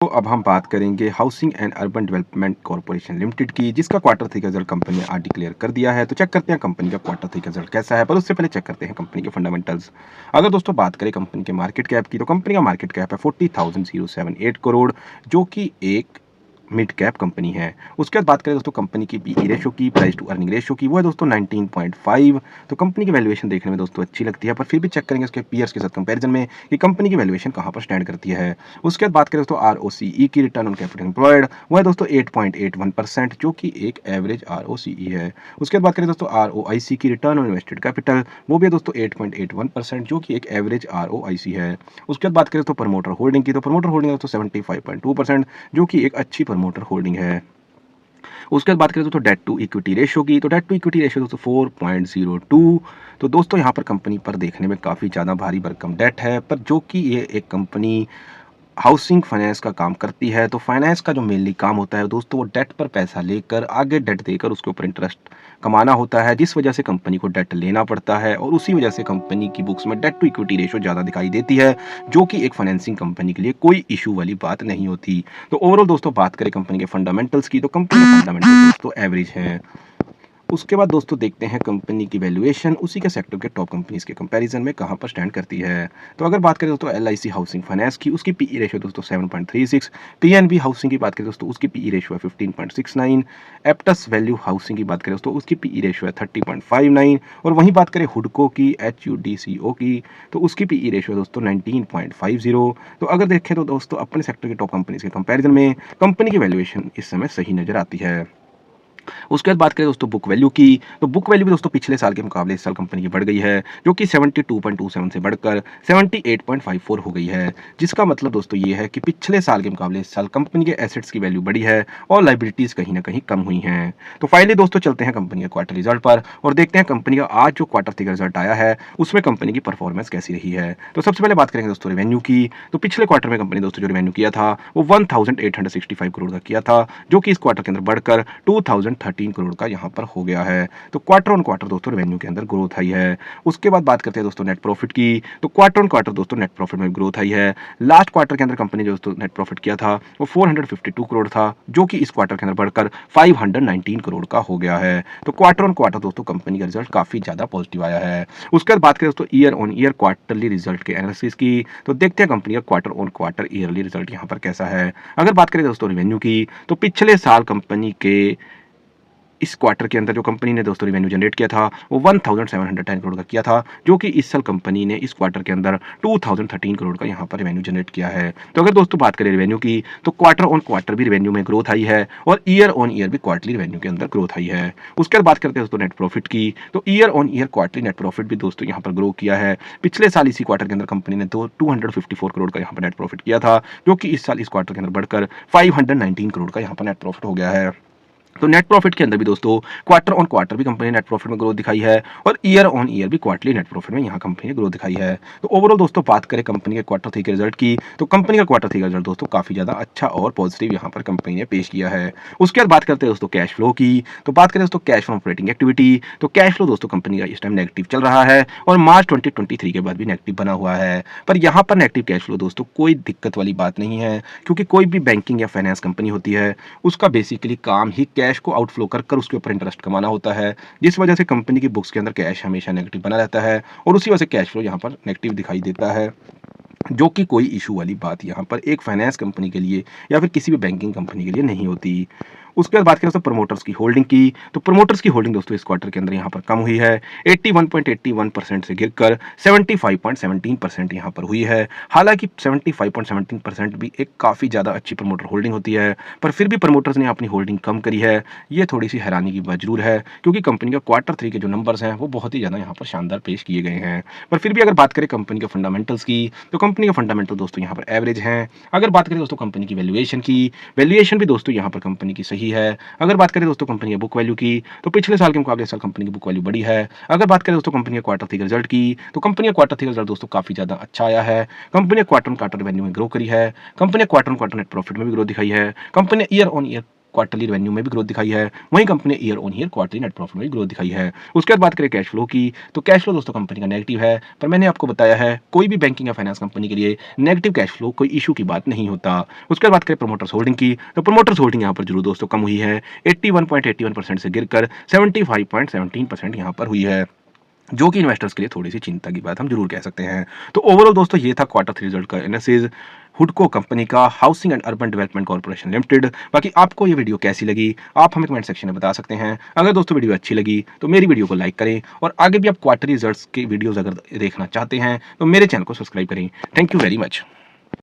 तो अब हम बात करेंगे housing and urban development corporation limited की, जिसका क्वार्टर 3 का रिजल्ट कंपनी ने आज डिक्लेयर कर दिया है। तो चेक करते हैं कंपनी का क्वार्टर 3 का रिजल्ट कैसा है, पर उससे पहले चेक करते हैं कंपनी के फंडामेंटल्स। अगर दोस्तों बात करें कंपनी के मार्केट कैप की, तो कंपनी का मार्केट कैप है 40,078 करोड़, जो कि एक मिड कैप कंपनी है। उसके बाद बात करें दोस्तों कंपनी की पीई रेशो की, प्राइस टू अर्निंग रेशो की, वो है दोस्तों 19.5। तो कंपनी की वैल्यूएशन देखने में दोस्तों अच्छी लगती है, पर फिर भी चेक करेंगे उसके पीयर्स के साथ कंपैरिजन में कि कंपनी की वैल्यूएशन कहाँ पर स्टैंड करती है। उसके बाद बात करें दोस्तों आरओसीई की, रिटर्न ऑन कैपिटल एम्प्लॉयड, वो है दोस्तों 8.81%, जो कि एक एवरेज आरओसीई है। उसके बाद बात करें दोस्तों आरओआईसी की, रिटर्न ऑन इन्वेस्टेड कैपिटल, वो भी है दोस्तों 8.81%, जो कि एक एवरेज आरओआईसी है। उसके बाद बात करें दोस्तों प्रमोटर होल्डिंग की, तो प्रमोटर होल्डिंग है दोस्तों 75.2%, जो कि एक अच्छी प्रमोटर होल्डिंग है। उसके बाद बात करें दोस्तों डेट टू इक्विटी रेशियो की, तो डेट टू इक्विटी रेशियो दोस्तों 4.02। तो दोस्तों यहाँ पर कंपनी पर देखने में काफ़ी ज़्यादा भारी भरकम डेट है, पर जो कि ये एक कंपनी हाउसिंग फाइनेंस का काम करती है, तो फाइनेंस का जो मेनली काम होता है दोस्तों, वो डेट पर पैसा लेकर आगे डेट देकर उसके ऊपर इंटरेस्ट कमाना होता है, जिस वजह से कंपनी को डेट लेना पड़ता है, और उसी वजह से कंपनी की बुक्स में डेट टू इक्विटी रेशियो ज़्यादा दिखाई देती है, जो कि एक फाइनेंसिंग कंपनी के लिए कोई इशू वाली बात नहीं होती। तो ओवरऑल दोस्तों बात करें कंपनी के फंडामेंटल्स की, तो कंपनी के फंडामेंटल्स दोस्तों एवरेज हैं। उसके बाद दोस्तों देखते हैं कंपनी की वैल्यूएशन उसी के सेक्टर के टॉप कंपनीज के कंपैरिजन में कहाँ पर स्टैंड करती है। तो अगर बात करें दोस्तों एलआईसी हाउसिंग फाइनेंस की, उसकी पीई रेशियो दोस्तों 7.36। पीएनबी हाउसिंग की बात करें दोस्तों, उसकी पीई रेशियो है 15.69। एप्टस वैल्यू हाउसिंग की बात करें दोस्तों, उसकी पीई रेशियो है 30.59। और वहीं बात करें हुडको की, एचयूडीसीओ की, तो उसकी पीई रेशियो है दोस्तों 19.50। तो अगर देखें तो दोस्तों अपने सेक्टर के टॉप कंपनीज के कंपैरिजन में कंपनी की वैल्यूएशन इस समय सही नजर आती है। उसके बाद बात करें दोस्तों बुक वैल्यू की, तो बुक वैल्यू भी दोस्तों पिछले साल के मुकाबले इस साल कंपनी की बढ़ गई है, जो कि 72.27 से बढ़कर 78.54 हो गई है। जिसका मतलब दोस्तों ये है कि पिछले साल के मुकाबले इस साल कंपनी के एसेट्स की वैल्यू बढ़ी है और लाइबिलिटीज कहीं ना कहीं कम हुई हैं। तो फाइनली दोस्तों चलते हैं कंपनी के क्वार्टर रिजल्ट पर और देखते हैं कंपनी का आज जो क्वार्टर 3 का रिजल्ट आया है उसमें कंपनी की परफॉर्मेंस कैसी रही है। तो सबसे पहले बात करेंगे दोस्तों रेवेन्यू की, तो पिछले क्वार्टर में कंपनी दोस्तों जो रेवेन्यू किया था वो 1865 करोड़ का किया था, जो कि इस क्वार्टर के अंदर बढ़कर 2013 करोड़ का यहाँ पर हो गया है। तो क्वार्टर ऑन क्वार्टर दोस्तों रेवेन्यू के अंदर ग्रोथ आई है। उसके बाद बात करते हैं दोस्तों नेट प्रॉफिट की, तो क्वार्टर ऑन क्वार्टर दोस्तों नेट प्रॉफिट में ग्रोथ आई है। लास्ट क्वार्टर के अंदर कंपनी जो दोस्तों नेट प्रॉफिट किया था वो 452 करोड़ था, जो कि इस क्वार्टर के अंदर बढ़कर 519 करोड़ का हो गया है। तो क्वार्टर ऑन क्वार्टर दोस्तों कंपनी का रिजल्ट काफी ज्यादा पॉजिटिव आया है। उसके बाद बात करें दोस्तों year on year quarterly result के एनालिसिस की, तो देखते हैं कंपनी का quarter on quarter yearly result यहाँ पर कैसा है। अगर बात करें दोस्तों रेवेन्यू की, तो पिछले साल कंपनी के इस क्वार्टर के अंदर जो कंपनी ने दोस्तों रेवेन्यू जनरेट किया था वो 1710 करोड़ का किया था, जो कि इस साल कंपनी ने इस क्वार्टर के अंदर 2013 करोड़ का यहाँ पर रेवेन्यू जनरेट किया है। तो अगर दोस्तों बात करें रेवेन्यू की, तो क्वार्टर ऑन क्वार्टर भी रेवेन्यू में ग्रोथ आई है और ईयर ऑन ईयर भी क्वार्टरली रेवेन्यू के अंदर ग्रोथ आई है। उसके बाद बात करते हैं दोस्तों नेट प्रॉफिट की, तो year on year quarterly net profit भी दोस्तों यहाँ पर ग्रो किया है। पिछले साल इसी क्वार्टर के अंदर कंपनी ने 254 करोड़ का यहाँ पर नेट प्रॉफिट किया था, जो कि इस साल इस क्वार्टर के अंदर बढ़कर 519 करोड़ का यहाँ पर नेट प्रॉफिट हो गया है। तो नेट प्रॉफिट के अंदर भी दोस्तों क्वार्टर ऑन क्वार्टर भी कंपनी ने नेट प्रॉफिट में ग्रोथ दिखाई है और ईयर ऑन ईयर भी क्वार्टरली नेट प्रॉफिट में यहाँ कंपनी ने ग्रोथ दिखाई है। तो ओवरऑल दोस्तों बात करें कंपनी के क्वार्टर 3 के रिजल्ट की, तो कंपनी का क्वार्टर 3 का रिजल्ट दोस्तों काफी ज्यादा अच्छा और पॉजिटिव यहाँ पर कंपनी ने पेश किया है। उसके बाद बात करते हैं दोस्तों कैश फ्लो की, तो बात करें दोस्तों कैश फ्रॉम ऑपरेटिंग एक्टिविटी, तो कैश फ्लो दोस्तों कंपनी का इस टाइम नेगेटिव चल रहा है और मार्च 2023 के बाद भी नेगेटिव बना हुआ है। पर यहाँ पर नेगेटिव कैश फ्लो दोस्तों कोई दिक्कत वाली बात नहीं है, क्योंकि कोई भी बैंकिंग या फाइनेंस कंपनी होती है उसका बेसिकली काम ही कैश को आउटफ्लो कर उसके ऊपर इंटरेस्ट कमाना होता है, जिस वजह से कंपनी की बुक्स के अंदर कैश हमेशा नेगेटिव बना रहता है और उसी वजह से कैश फ्लो यहाँ पर नेगेटिव दिखाई देता है, जो कि कोई इशू वाली बात यहाँ पर एक फाइनेंस कंपनी के लिए या फिर किसी भी बैंकिंग कंपनी के लिए नहीं होती। उसके बाद बात करें दोस्तों प्रमोटर्स की होल्डिंग की, तो प्रमोटर्स की होल्डिंग दोस्तों इस क्वार्टर के अंदर यहाँ पर कम हुई है, 81.81% से गिरकर 75.17% यहाँ पर हुई है। हालांकि 75.17% भी एक काफ़ी ज़्यादा अच्छी प्रमोटर होल्डिंग होती है, पर फिर भी प्रमोटर्स ने अपनी होल्डिंग कम करी है, ये थोड़ी सी हैरानी की बात जरूर है, क्योंकि कंपनी का क्वार्टर 3 के जो नंबर्स हैं वो बहुत ही ज़्यादा यहाँ पर शानदार पेश किए गए हैं। पर फिर भी अगर बात करें कंपनी के फंडामेंटल्स की, तो कंपनी के फंडामेंटल दोस्तों यहाँ पर एवरेज हैं। अगर बात करें दोस्तों कंपनी की वैल्यूएशन की, वैल्यूएशन भी दोस्तों यहाँ पर कंपनी की सही है। अगर बात करें दोस्तों कंपनी की बुक वैल्यू की, तो पिछले साल के मुकाबले इस साल कंपनी की बुक वैल्यू बढ़ी है। अगर बात करें दोस्तों कंपनी के क्वार्टर 3 रिजल्ट की, तो कंपनी का क्वार्टर 3 रिजल्ट दोस्तों काफी ज्यादा अच्छा आया है। कंपनी ने क्वार्टर ऑन क्वार्टर रेवेन्यू में ग्रो करी है, कंपनी ने quarter on quarter net profit में भी ग्रोथ दिखाई है, कंपनी ने year on year quarterly revenue में भी ग्रोथ दिखाई है, वहीं कंपनी ने year on year quarterly net profit में भी ग्रोथ दिखाई है। उसके बाद बात करें कैश फ्लो की, तो कैश फ्लो दोस्तों कंपनी का नेगेटिव है, पर मैंने आपको बताया है कोई भी बैंकिंग या फाइनेंस कंपनी के लिए नेगेटिव कैश फ्लो कोई इशू की बात नहीं होता। उसके बाद बात करें प्रमोटर्स होल्डिंग की, तो प्रमोटर्स होल्डिंग यहाँ पर जरूर दोस्तों कम हुई है, 81.81% से गिरकर 75.17% यहाँ पर हुई है, जो कि इन्वेस्टर्स के लिए थोड़ी-सी चिंता की बात हम ज़रूर कह सकते हैं। तो ओवरऑल दोस्तों ये था क्वार्टर 3 रिजल्ट का एनालिसिस हुडको कंपनी का housing and urban development corporation limited. बाकी आपको ये वीडियो कैसी लगी, आप हमें कमेंट सेक्शन में बता सकते हैं। अगर दोस्तों वीडियो अच्छी लगी तो मेरी वीडियो को लाइक करें और आगे भी आप क्वार्टर रिजल्ट्स के वीडियोज़ अगर देखना चाहते हैं तो मेरे चैनल को सब्सक्राइब करें। Thank you very much.